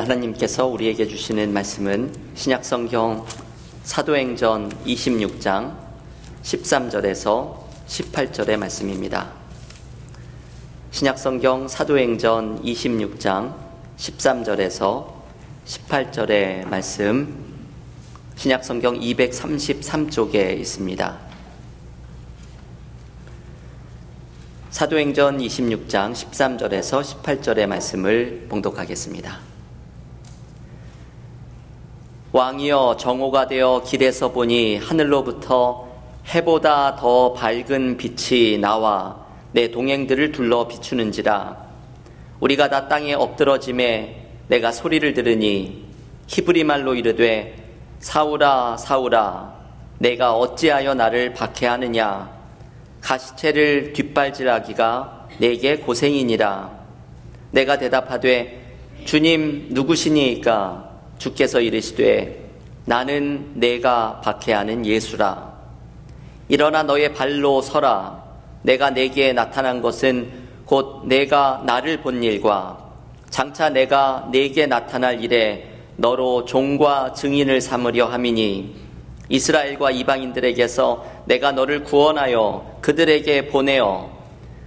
하나님께서 우리에게 주시는 말씀은 신약성경 사도행전 26장 13절에서 18절의 말씀입니다. 신약성경 사도행전 26장 13절에서 18절의 말씀, 신약성경 233쪽에 있습니다. 사도행전 26장 13절에서 18절의 말씀을 봉독하겠습니다. 왕이여, 정오가 되어 길에서 보니 하늘로부터 해보다 더 밝은 빛이 나와 내 동행들을 둘러 비추는지라. 우리가 다 땅에 엎드러짐에 내가 소리를 들으니 히브리 말로 이르되 사울아 사울아 내가 어찌하여 나를 박해하느냐. 가시체를 뒷발질하기가 내게 고생이니라. 내가 대답하되 주님 누구시니이까? 주께서 이르시되 나는 내가 박해하는 예수라. 일어나 너의 발로 서라. 내가 내게 나타난 것은 곧 내가 나를 본 일과 장차 내가 내게 나타날 일에 너로 종과 증인을 삼으려 함이니 이스라엘과 이방인들에게서 내가 너를 구원하여 그들에게 보내어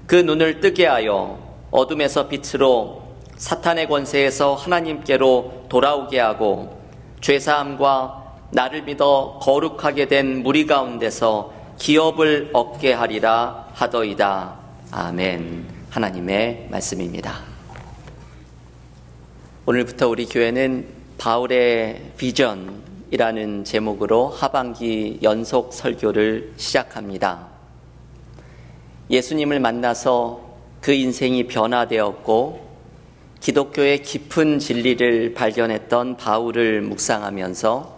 그 눈을 뜨게 하여 어둠에서 빛으로 사탄의 권세에서 하나님께로 돌아오게 하고 죄사함과 나를 믿어 거룩하게 된 무리 가운데서 기업을 얻게 하리라 하더이다. 아멘. 하나님의 말씀입니다. 오늘부터 우리 교회는 바울의 비전이라는 제목으로 하반기 연속 설교를 시작합니다. 예수님을 만나서 그 인생이 변화되었고 기독교의 깊은 진리를 발견했던 바울을 묵상하면서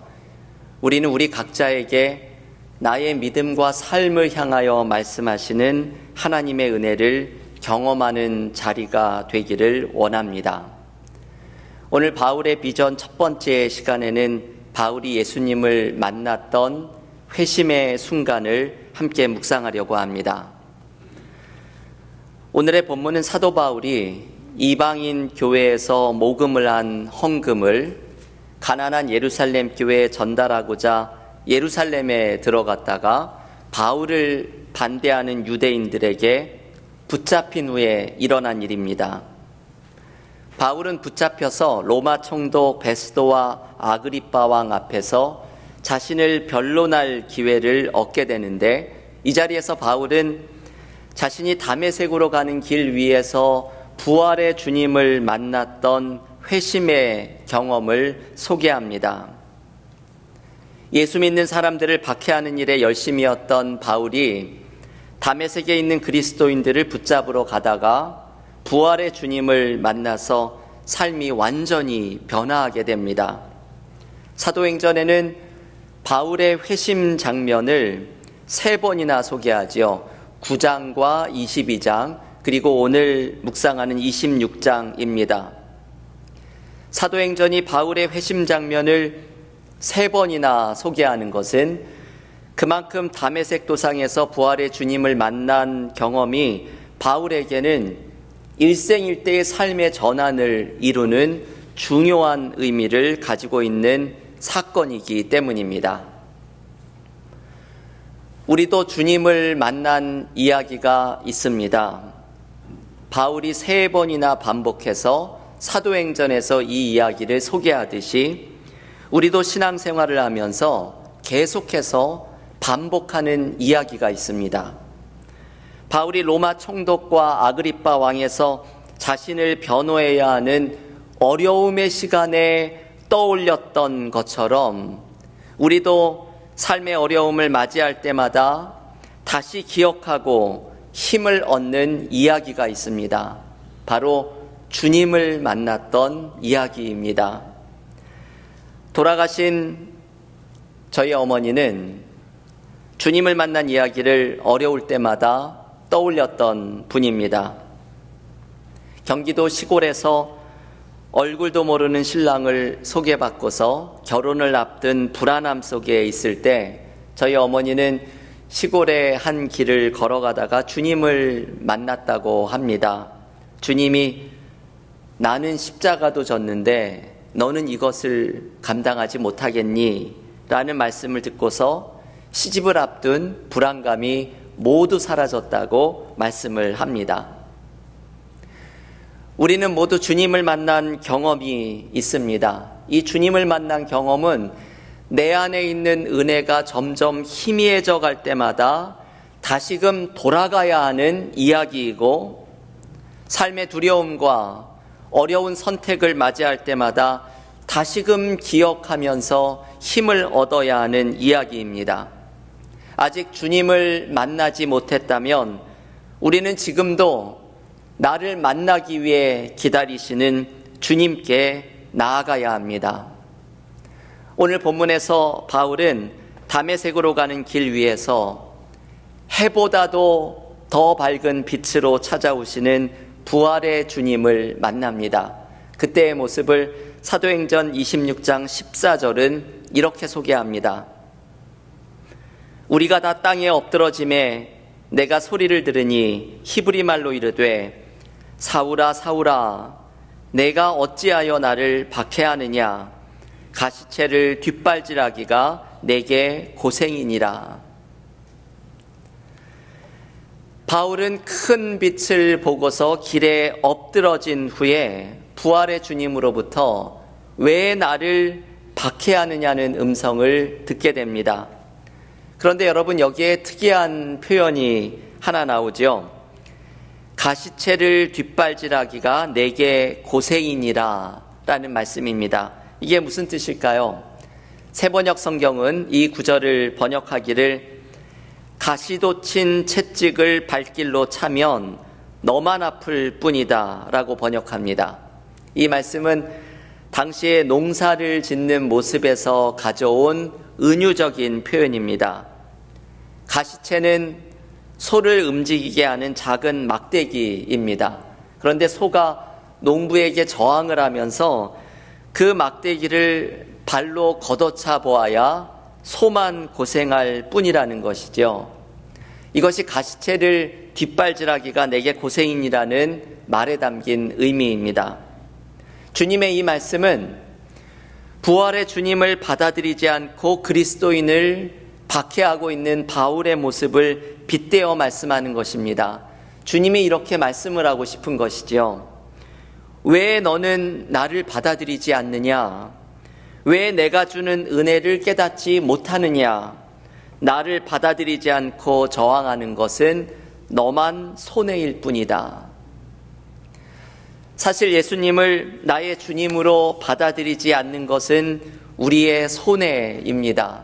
우리는 우리 각자에게 나의 믿음과 삶을 향하여 말씀하시는 하나님의 은혜를 경험하는 자리가 되기를 원합니다. 오늘 바울의 비전 첫 번째 시간에는 바울이 예수님을 만났던 회심의 순간을 함께 묵상하려고 합니다. 오늘의 본문은 사도 바울이 이방인 교회에서 모금을 한 헌금을 가난한 예루살렘 교회에 전달하고자 예루살렘에 들어갔다가 바울을 반대하는 유대인들에게 붙잡힌 후에 일어난 일입니다. 바울은 붙잡혀서 로마 총독 베스도와 아그리빠 왕 앞에서 자신을 변론할 기회를 얻게 되는데, 이 자리에서 바울은 자신이 다메섹으로 가는 길 위에서 부활의 주님을 만났던 회심의 경험을 소개합니다. 예수 믿는 사람들을 박해하는 일에 열심이었던 바울이 다메섹에 있는 그리스도인들을 붙잡으러 가다가 부활의 주님을 만나서 삶이 완전히 변화하게 됩니다. 사도행전에는 바울의 회심 장면을 3번이나 소개하죠. 9장과 22장, 그리고 오늘 묵상하는 26장입니다. 사도행전이 바울의 회심 장면을 3번이나 소개하는 것은 그만큼 다메섹 도상에서 부활의 주님을 만난 경험이 바울에게는 일생일대의 삶의 전환을 이루는 중요한 의미를 가지고 있는 사건이기 때문입니다. 우리도 주님을 만난 이야기가 있습니다. 바울이 3번이나 반복해서 사도행전에서 이 이야기를 소개하듯이 우리도 신앙생활을 하면서 계속해서 반복하는 이야기가 있습니다. 바울이 로마 총독과 아그리빠 왕에서 자신을 변호해야 하는 어려움의 시간에 떠올렸던 것처럼 우리도 삶의 어려움을 맞이할 때마다 다시 기억하고 힘을 얻는 이야기가 있습니다. 바로 주님을 만났던 이야기입니다. 돌아가신 저희 어머니는 주님을 만난 이야기를 어려울 때마다 떠올렸던 분입니다. 경기도 시골에서 얼굴도 모르는 신랑을 소개받고서 결혼을 앞둔 불안함 속에 있을 때 저희 어머니는 시골의 한 길을 걸어가다가 주님을 만났다고 합니다. 주님이 나는 십자가도 졌는데 너는 이것을 감당하지 못하겠니? 라는 말씀을 듣고서 시집을 앞둔 불안감이 모두 사라졌다고 말씀을 합니다. 우리는 모두 주님을 만난 경험이 있습니다. 이 주님을 만난 경험은 내 안에 있는 은혜가 점점 희미해져 갈 때마다 다시금 돌아가야 하는 이야기이고, 삶의 두려움과 어려운 선택을 맞이할 때마다 다시금 기억하면서 힘을 얻어야 하는 이야기입니다. 아직 주님을 만나지 못했다면 우리는 지금도 나를 만나기 위해 기다리시는 주님께 나아가야 합니다. 오늘 본문에서 바울은 다메섹으로 가는 길 위에서 해보다도 더 밝은 빛으로 찾아오시는 부활의 주님을 만납니다. 그때의 모습을 사도행전 26장 14절은 이렇게 소개합니다. 우리가 다 땅에 엎드러짐에 내가 소리를 들으니 히브리 말로 이르되 사울아 사울아 내가 어찌하여 나를 박해하느냐 가시체를 뒷발질하기가 내게 고생이니라. 바울은 큰 빛을 보고서 길에 엎드러진 후에 부활의 주님으로부터 왜 나를 박해하느냐는 음성을 듣게 됩니다. 그런데 여러분, 여기에 특이한 표현이 하나 나오죠. 가시체를 뒷발질하기가 내게 고생이니라 라는 말씀입니다. 이게 무슨 뜻일까요? 새번역 성경은 이 구절을 번역하기를 가시도 친 채찍을 발길로 차면 너만 아플 뿐이다 라고 번역합니다. 이 말씀은 당시에 농사를 짓는 모습에서 가져온 은유적인 표현입니다. 가시체는 소를 움직이게 하는 작은 막대기입니다. 그런데 소가 농부에게 저항을 하면서 그 막대기를 발로 걷어차 보아야 소만 고생할 뿐이라는 것이죠. 이것이 가시체를 뒷발질하기가 내게 고생이라는 말에 담긴 의미입니다. 주님의 이 말씀은 부활의 주님을 받아들이지 않고 그리스도인을 박해하고 있는 바울의 모습을 빗대어 말씀하는 것입니다. 주님이 이렇게 말씀을 하고 싶은 것이죠. 왜 너는 나를 받아들이지 않느냐? 왜 내가 주는 은혜를 깨닫지 못하느냐? 나를 받아들이지 않고 저항하는 것은 너만 손해일 뿐이다. 사실 예수님을 나의 주님으로 받아들이지 않는 것은 우리의 손해입니다.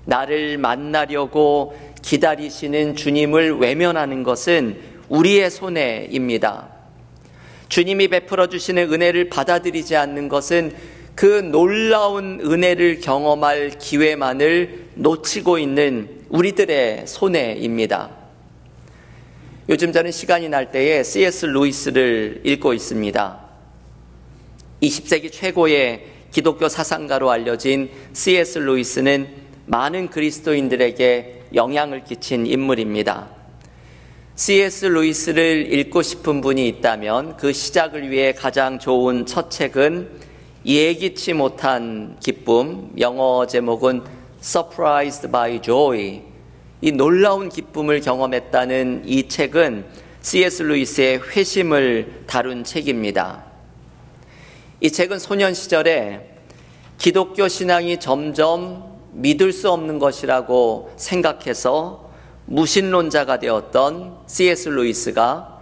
나를 만나려고 기다리시는 주님을 외면하는 것은 우리의 손해입니다. 주님이 베풀어 주시는 은혜를 받아들이지 않는 것은 그 놀라운 은혜를 경험할 기회만을 놓치고 있는 우리들의 손해입니다. 요즘 저는 시간이 날 때에 C.S. 루이스를 읽고 있습니다. 20세기 최고의 기독교 사상가로 알려진 C.S. 루이스는 많은 그리스도인들에게 영향을 끼친 인물입니다. C.S. 루이스를 읽고 싶은 분이 있다면 그 시작을 위해 가장 좋은 첫 책은 예기치 못한 기쁨, 영어 제목은 Surprised by Joy, 이 놀라운 기쁨을 경험했다는 이 책은 C.S. 루이스의 회심을 다룬 책입니다. 이 책은 소년 시절에 기독교 신앙이 점점 믿을 수 없는 것이라고 생각해서 무신론자가 되었던 C.S. 루이스가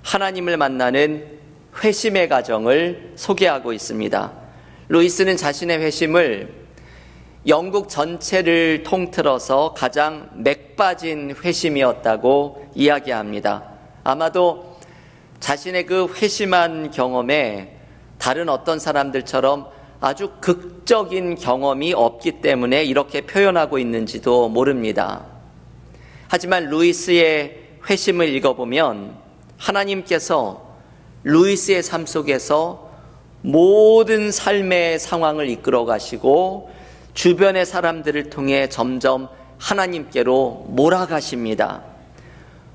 하나님을 만나는 회심의 과정을 소개하고 있습니다. 루이스는 자신의 회심을 영국 전체를 통틀어서 가장 맥빠진 회심이었다고 이야기합니다. 아마도 자신의 그 회심한 경험에 다른 어떤 사람들처럼 아주 극적인 경험이 없기 때문에 이렇게 표현하고 있는지도 모릅니다. 하지만 루이스의 회심을 읽어보면 하나님께서 루이스의 삶 속에서 모든 삶의 상황을 이끌어 가시고 주변의 사람들을 통해 점점 하나님께로 몰아가십니다.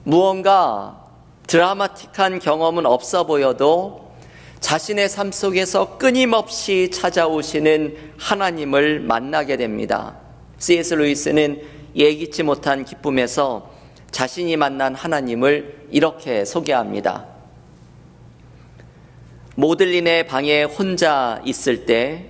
무언가 드라마틱한 경험은 없어 보여도 자신의 삶 속에서 끊임없이 찾아오시는 하나님을 만나게 됩니다. C.S. 루이스는 예기치 못한 기쁨에서 자신이 만난 하나님을 이렇게 소개합니다. 모들린의 방에 혼자 있을 때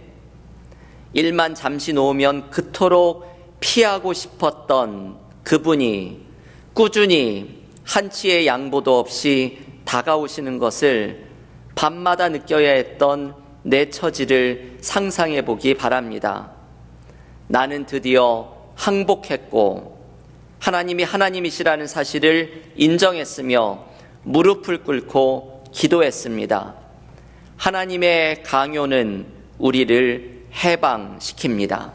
일만 잠시 놓으면 그토록 피하고 싶었던 그분이 꾸준히 한치의 양보도 없이 다가오시는 것을 밤마다 느껴야 했던 내 처지를 상상해 보기 바랍니다. 나는 드디어 항복했고 하나님이 하나님이시라는 사실을 인정했으며 무릎을 꿇고 기도했습니다. 하나님의 강요는 우리를 해방시킵니다.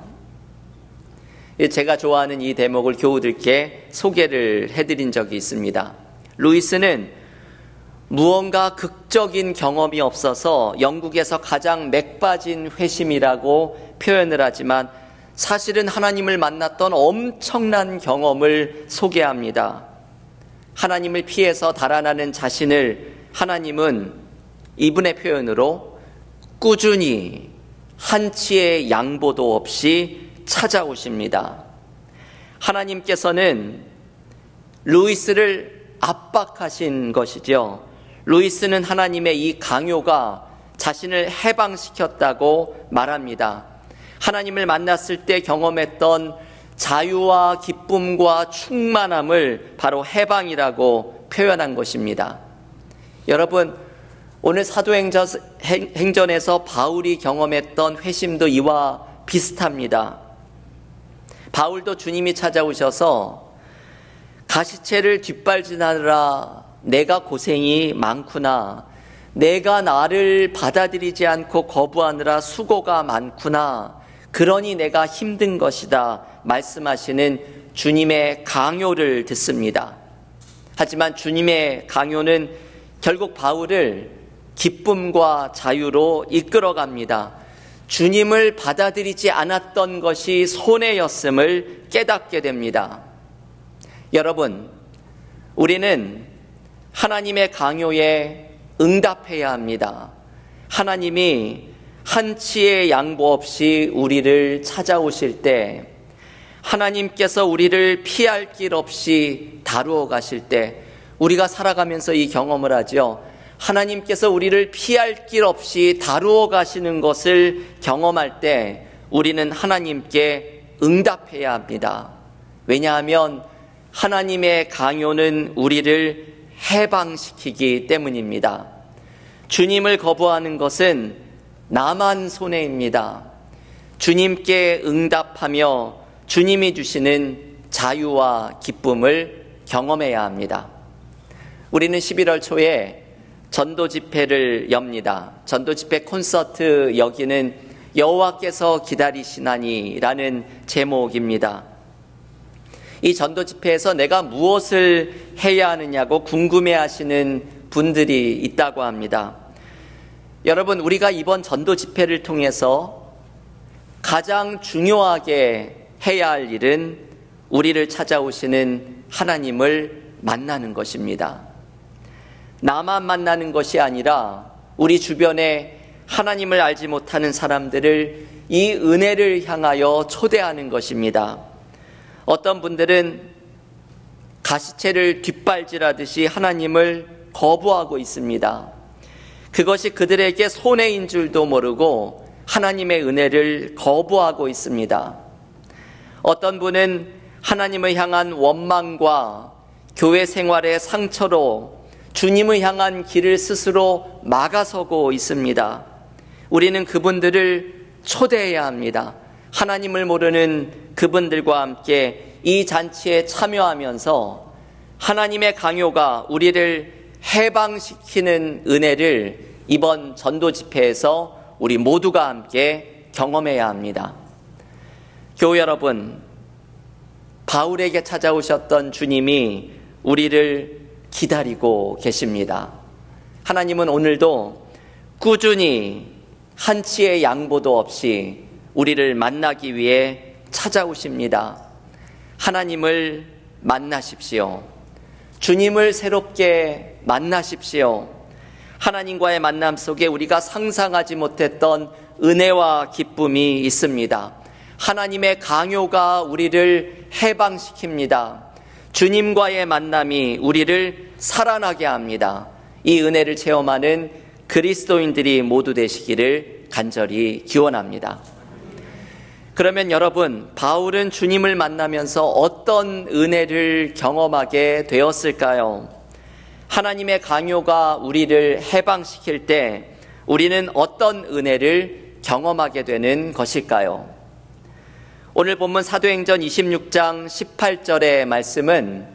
제가 좋아하는 이 대목을 교우들께 소개를 해드린 적이 있습니다. 루이스는 무언가 극적인 경험이 없어서 영국에서 가장 맥빠진 회심이라고 표현을 하지만 사실은 하나님을 만났던 엄청난 경험을 소개합니다. 하나님을 피해서 달아나는 자신을 하나님은 이분의 표현으로 꾸준히 한치의 양보도 없이 찾아오십니다. 하나님께서는 루이스를 압박하신 것이죠. 루이스는 하나님의 이 강요가 자신을 해방시켰다고 말합니다. 하나님을 만났을 때 경험했던 자유와 기쁨과 충만함을 바로 해방이라고 표현한 것입니다. 여러분, 오늘 사도행전에서 바울이 경험했던 회심도 이와 비슷합니다. 바울도 주님이 찾아오셔서 가시체를 뒷발질하느라 내가 고생이 많구나, 내가 나를 받아들이지 않고 거부하느라 수고가 많구나, 그러니 내가 힘든 것이다 말씀하시는 주님의 강요를 듣습니다. 하지만 주님의 강요는 결국 바울을 기쁨과 자유로 이끌어갑니다. 주님을 받아들이지 않았던 것이 손해였음을 깨닫게 됩니다. 여러분, 우리는 하나님의 강요에 응답해야 합니다. 하나님이 한치의 양보 없이 우리를 찾아오실 때, 하나님께서 우리를 피할 길 없이 다루어 가실 때, 우리가 살아가면서 이 경험을 하죠. 하나님께서 우리를 피할 길 없이 다루어 가시는 것을 경험할 때 우리는 하나님께 응답해야 합니다. 왜냐하면 하나님의 강요는 우리를 해방시키기 때문입니다. 주님을 거부하는 것은 나만 손해입니다. 주님께 응답하며 주님이 주시는 자유와 기쁨을 경험해야 합니다. 우리는 11월 초에 전도 집회를 엽니다. 전도 집회 콘서트 여기는 여호와께서 기다리시나니라는 제목입니다. 이 전도 집회에서 내가 무엇을 해야 하느냐고 궁금해하시는 분들이 있다고 합니다. 여러분, 우리가 이번 전도 집회를 통해서 가장 중요하게 해야 할 일은 우리를 찾아오시는 하나님을 만나는 것입니다. 나만 만나는 것이 아니라 우리 주변에 하나님을 알지 못하는 사람들을 이 은혜를 향하여 초대하는 것입니다. 어떤 분들은 가시체를 뒷발질하듯이 하나님을 거부하고 있습니다. 그것이 그들에게 손해인 줄도 모르고 하나님의 은혜를 거부하고 있습니다. 어떤 분은 하나님을 향한 원망과 교회 생활의 상처로 주님을 향한 길을 스스로 막아서고 있습니다. 우리는 그분들을 초대해야 합니다. 하나님을 모르는 그분들과 함께 이 잔치에 참여하면서 하나님의 강요가 우리를 해방시키는 은혜를 이번 전도 집회에서 우리 모두가 함께 경험해야 합니다. 교우 여러분, 바울에게 찾아오셨던 주님이 우리를 기다리고 계십니다. 하나님은 오늘도 꾸준히 한치의 양보도 없이 우리를 만나기 위해 찾아오십니다. 하나님을 만나십시오. 주님을 새롭게 만나십시오. 하나님과의 만남 속에 우리가 상상하지 못했던 은혜와 기쁨이 있습니다. 하나님의 강요가 우리를 해방시킵니다. 주님과의 만남이 우리를 살아나게 합니다. 이 은혜를 체험하는 그리스도인들이 모두 되시기를 간절히 기원합니다. 그러면 여러분, 바울은 주님을 만나면서 어떤 은혜를 경험하게 되었을까요? 하나님의 강요가 우리를 해방시킬 때 우리는 어떤 은혜를 경험하게 되는 것일까요? 오늘 본문 사도행전 26장 18절의 말씀은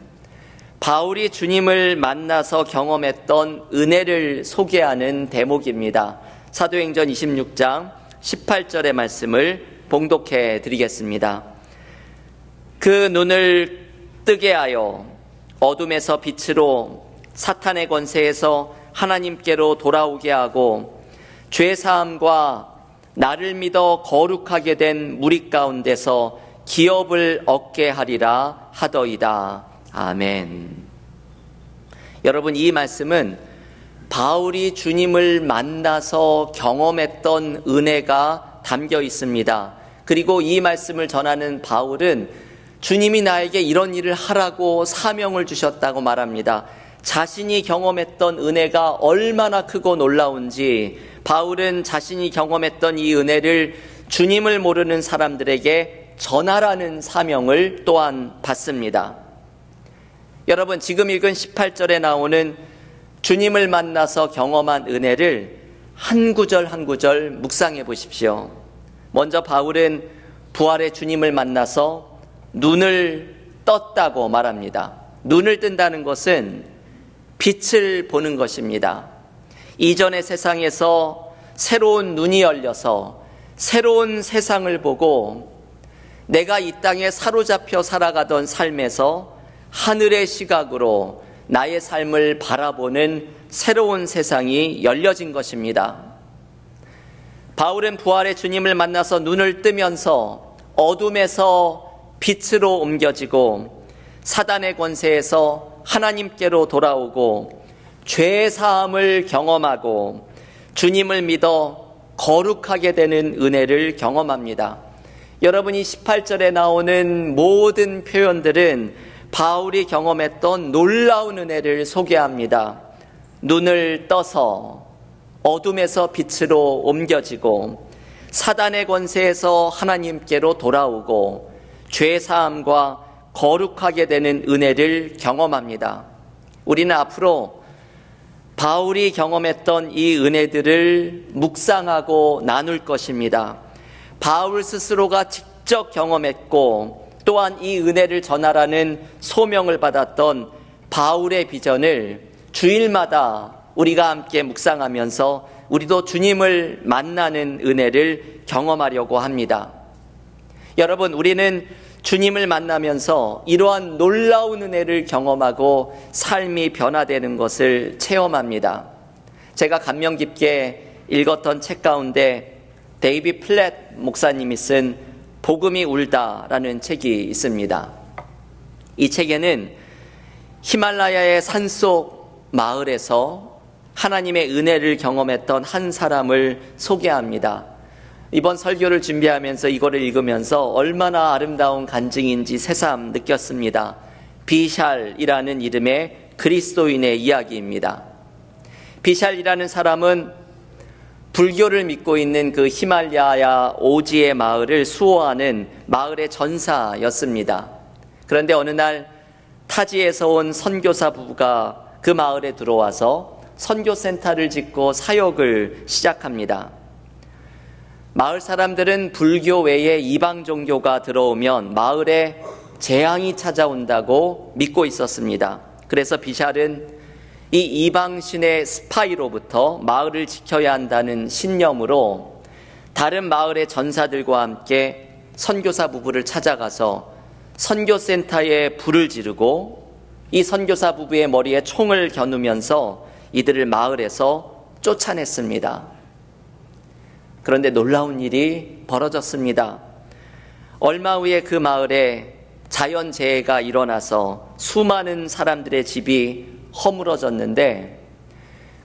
바울이 주님을 만나서 경험했던 은혜를 소개하는 대목입니다. 사도행전 26장 18절의 말씀을 봉독해 드리겠습니다. 그 눈을 뜨게 하여 어둠에서 빛으로 사탄의 권세에서 하나님께로 돌아오게 하고 죄사함과 나를 믿어 거룩하게 된 무리 가운데서 기업을 얻게 하리라 하더이다. 아멘. 여러분, 이 말씀은 바울이 주님을 만나서 경험했던 은혜가 담겨 있습니다. 그리고 이 말씀을 전하는 바울은 주님이 나에게 이런 일을 하라고 사명을 주셨다고 말합니다. 자신이 경험했던 은혜가 얼마나 크고 놀라운지 바울은 자신이 경험했던 이 은혜를 주님을 모르는 사람들에게 전하라는 사명을 또한 받습니다. 여러분, 지금 읽은 18절에 나오는 주님을 만나서 경험한 은혜를 한 구절 한 구절 묵상해 보십시오. 먼저 바울은 부활의 주님을 만나서 눈을 떴다고 말합니다. 눈을 뜬다는 것은 빛을 보는 것입니다. 이전의 세상에서 새로운 눈이 열려서 새로운 세상을 보고 내가 이 땅에 사로잡혀 살아가던 삶에서 하늘의 시각으로 나의 삶을 바라보는 새로운 세상이 열려진 것입니다. 바울은 부활의 주님을 만나서 눈을 뜨면서 어둠에서 빛으로 옮겨지고 사단의 권세에서 하나님께로 돌아오고 죄 사함을 경험하고 주님을 믿어 거룩하게 되는 은혜를 경험합니다. 여러분이 18절에 나오는 모든 표현들은 바울이 경험했던 놀라운 은혜를 소개합니다. 눈을 떠서 어둠에서 빛으로 옮겨지고 사단의 권세에서 하나님께로 돌아오고 죄 사함과 거룩하게 되는 은혜를 경험합니다. 우리는 앞으로 바울이 경험했던 이 은혜들을 묵상하고 나눌 것입니다. 바울 스스로가 직접 경험했고 또한 이 은혜를 전하라는 소명을 받았던 바울의 비전을 주일마다 우리가 함께 묵상하면서 우리도 주님을 만나는 은혜를 경험하려고 합니다. 여러분, 우리는 주님을 만나면서 이러한 놀라운 은혜를 경험하고 삶이 변화되는 것을 체험합니다. 제가 감명 깊게 읽었던 책 가운데 데이비 플랫 목사님이 쓴 복음이 울다라는 책이 있습니다. 이 책에는 히말라야의 산속 마을에서 하나님의 은혜를 경험했던 한 사람을 소개합니다. 이번 설교를 준비하면서 이거를 읽으면서 얼마나 아름다운 간증인지 새삼 느꼈습니다. 비샬이라는 이름의 그리스도인의 이야기입니다. 비샬이라는 사람은 불교를 믿고 있는 그 히말라야 오지의 마을을 수호하는 마을의 전사였습니다. 그런데 어느 날 타지에서 온 선교사 부부가 그 마을에 들어와서 선교센터를 짓고 사역을 시작합니다. 마을 사람들은 불교 외에 이방 종교가 들어오면 마을에 재앙이 찾아온다고 믿고 있었습니다. 그래서 비샬은 이 이방신의 스파이로부터 마을을 지켜야 한다는 신념으로 다른 마을의 전사들과 함께 선교사 부부를 찾아가서 선교센터에 불을 지르고 이 선교사 부부의 머리에 총을 겨누면서 이들을 마을에서 쫓아냈습니다. 그런데 놀라운 일이 벌어졌습니다. 얼마 후에 그 마을에 자연재해가 일어나서 수많은 사람들의 집이 허물어졌는데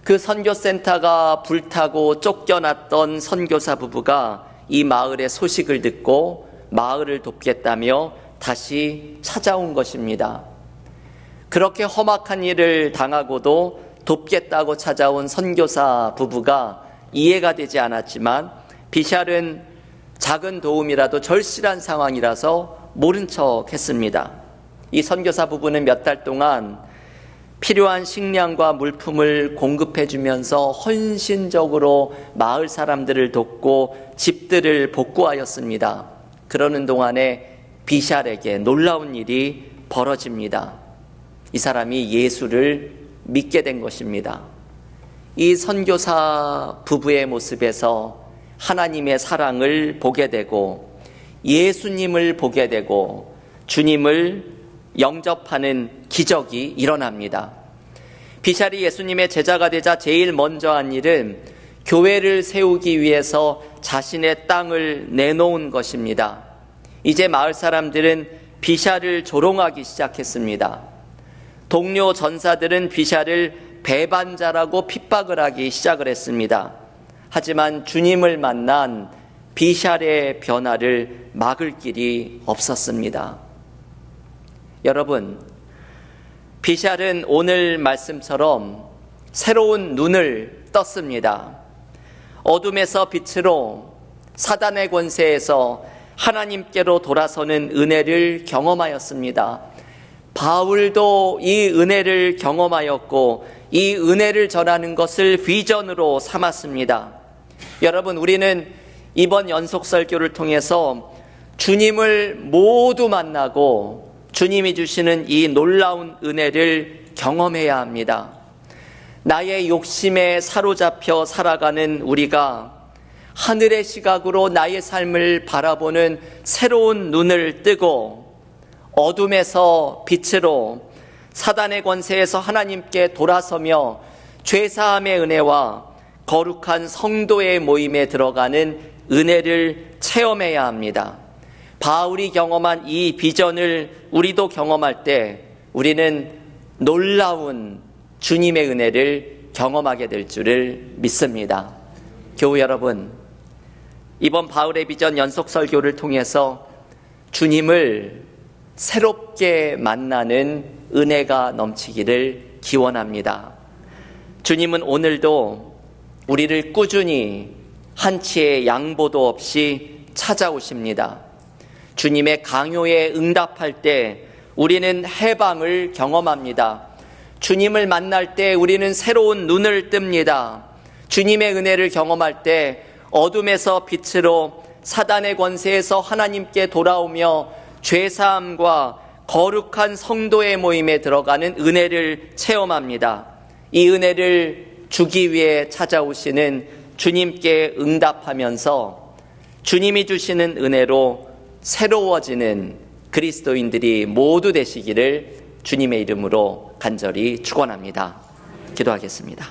그 선교센터가 불타고 쫓겨났던 선교사 부부가 이 마을의 소식을 듣고 마을을 돕겠다며 다시 찾아온 것입니다. 그렇게 험악한 일을 당하고도 돕겠다고 찾아온 선교사 부부가 이해가 되지 않았지만 비샬은 작은 도움이라도 절실한 상황이라서 모른 척 했습니다. 이 선교사 부부는 몇 달 동안 필요한 식량과 물품을 공급해 주면서 헌신적으로 마을 사람들을 돕고 집들을 복구하였습니다. 그러는 동안에 비샬에게 놀라운 일이 벌어집니다. 이 사람이 예수를 믿게 된 것입니다. 이 선교사 부부의 모습에서 하나님의 사랑을 보게 되고 예수님을 보게 되고 주님을 영접하는 기적이 일어납니다. 비샬이 예수님의 제자가 되자 제일 먼저 한 일은 교회를 세우기 위해서 자신의 땅을 내놓은 것입니다. 이제 마을 사람들은 비샬을 조롱하기 시작했습니다. 동료 전사들은 비샬을 배반자라고 핍박을 하기 시작을 했습니다. 하지만 주님을 만난 비샬의 변화를 막을 길이 없었습니다. 여러분, 비샬은 오늘 말씀처럼 새로운 눈을 떴습니다. 어둠에서 빛으로 사단의 권세에서 하나님께로 돌아서는 은혜를 경험하였습니다. 바울도 이 은혜를 경험하였고 이 은혜를 전하는 것을 비전으로 삼았습니다. 여러분, 우리는 이번 연속 설교를 통해서 주님을 모두 만나고 주님이 주시는 이 놀라운 은혜를 경험해야 합니다. 나의 욕심에 사로잡혀 살아가는 우리가 하늘의 시각으로 나의 삶을 바라보는 새로운 눈을 뜨고 어둠에서 빛으로 사단의 권세에서 하나님께 돌아서며 죄사함의 은혜와 거룩한 성도의 모임에 들어가는 은혜를 체험해야 합니다. 바울이 경험한 이 비전을 우리도 경험할 때 우리는 놀라운 주님의 은혜를 경험하게 될 줄을 믿습니다. 교우 여러분, 이번 바울의 비전 연속 설교를 통해서 주님을 새롭게 만나는 은혜가 넘치기를 기원합니다. 주님은 오늘도 우리를 꾸준히 한치의 양보도 없이 찾아오십니다. 주님의 강요에 응답할 때 우리는 해방을 경험합니다. 주님을 만날 때 우리는 새로운 눈을 뜹니다. 주님의 은혜를 경험할 때 어둠에서 빛으로 사단의 권세에서 하나님께 돌아오며 죄사함과 거룩한 성도의 모임에 들어가는 은혜를 체험합니다. 이 은혜를 주기 위해 찾아오시는 주님께 응답하면서 주님이 주시는 은혜로 새로워지는 그리스도인들이 모두 되시기를 주님의 이름으로 간절히 축원합니다. 기도하겠습니다.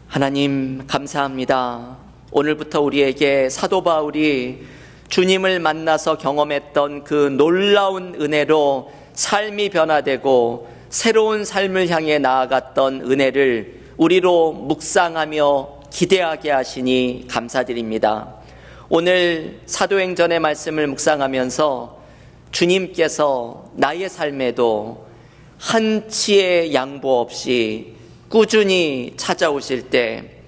하나님 감사합니다. 오늘부터 우리에게 사도 바울이 주님을 만나서 경험했던 그 놀라운 은혜로 삶이 변화되고 새로운 삶을 향해 나아갔던 은혜를 우리로 묵상하며 기대하게 하시니 감사드립니다. 오늘 사도행전의 말씀을 묵상하면서 주님께서 나의 삶에도 한치의 양보 없이 꾸준히 찾아오실 때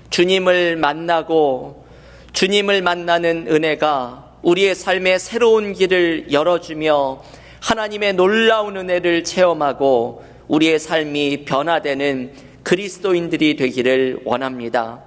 주님을 만나고 주님을 만나는 은혜가 우리의 삶의 새로운 길을 열어주며 하나님의 놀라운 은혜를 체험하고 우리의 삶이 변화되는 그리스도인들이 되기를 원합니다.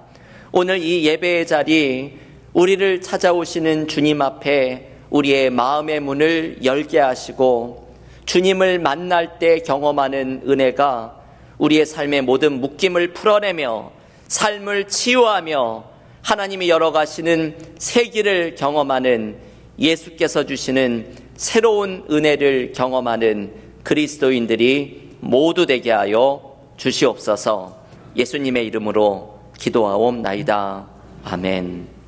오늘 이 예배의 자리, 우리를 찾아오시는 주님 앞에 우리의 마음의 문을 열게 하시고 주님을 만날 때 경험하는 은혜가 우리의 삶의 모든 묶임을 풀어내며 삶을 치유하며 하나님이 열어가시는 새 길을 경험하는 예수께서 주시는 새로운 은혜를 경험하는 그리스도인들이 모두 되게 하여 주시옵소서. 예수님의 이름으로 기도하옵나이다. 아멘.